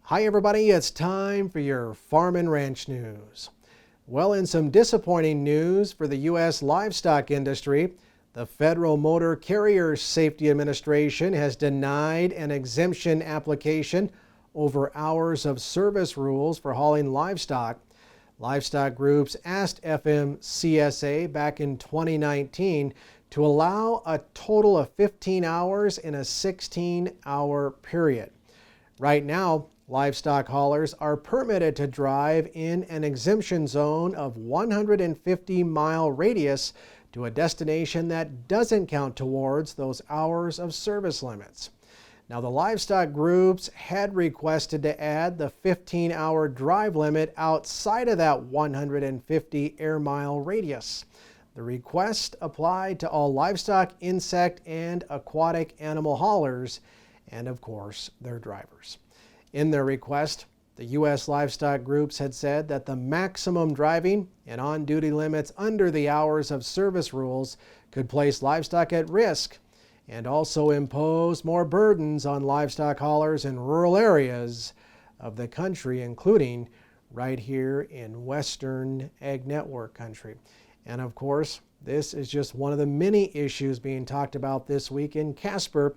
Hi everybody, it's time for your Farm and Ranch News. Well, in some disappointing news for the U.S. livestock industry, the Federal Motor Carrier Safety Administration has denied an exemption application over hours of service rules for hauling livestock. Livestock groups asked FMCSA back in 2019 to allow a total of 15 hours in a 16-hour period. Right now, livestock haulers are permitted to drive in an exemption zone of 150-mile radius to a destination that doesn't count towards those hours of service limits. Now, the livestock groups had requested to add the 15-hour drive limit outside of that 150 air-mile radius. The request applied to all livestock, insect, and aquatic animal haulers, and of course, their drivers. In their request, the U.S. livestock groups had said that the maximum driving and on-duty limits under the hours of service rules could place livestock at risk and also impose more burdens on livestock haulers in rural areas of the country, including right here in Western Ag Network country. And of course, this is just one of the many issues being talked about this week in Casper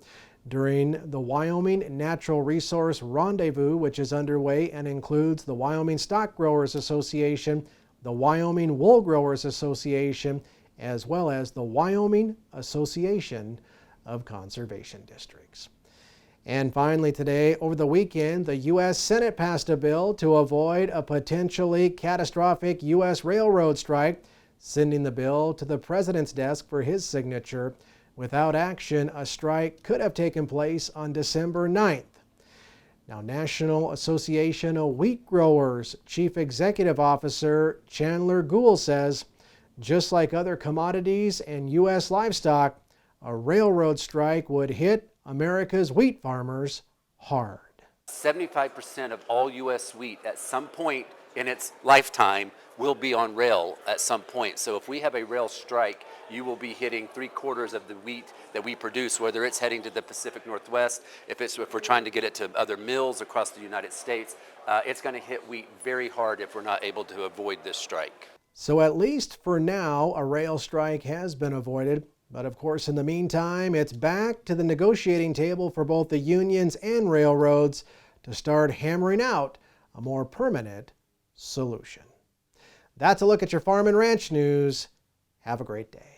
during the Wyoming Natural Resource Rendezvous, which is underway and includes the Wyoming Stock Growers Association, the Wyoming Wool Growers Association, as well as the Wyoming Association of Conservation Districts. And finally today, over the weekend, the U.S. Senate passed a bill to avoid a potentially catastrophic U.S. railroad strike, sending the bill to the president's desk for his signature. Without action, a strike could have taken place on December 9th. Now, National Association of Wheat Growers Chief Executive Officer Chandler Gould says, just like other commodities and U.S. livestock, a railroad strike would hit America's wheat farmers hard. 75% of all U.S. wheat at some point in its lifetime will be on rail at some point. So if we have a rail strike, you will be hitting 3/4 of the wheat that we produce, whether it's heading to the Pacific Northwest, if we're trying to get it to other mills across the United States. It's going to hit wheat very hard if we're not able to avoid this strike. So at least for now, a rail strike has been avoided. But of course, in the meantime, it's back to the negotiating table for both the unions and railroads to start hammering out a more permanent solution. That's a look at your Farm and Ranch News. Have a great day.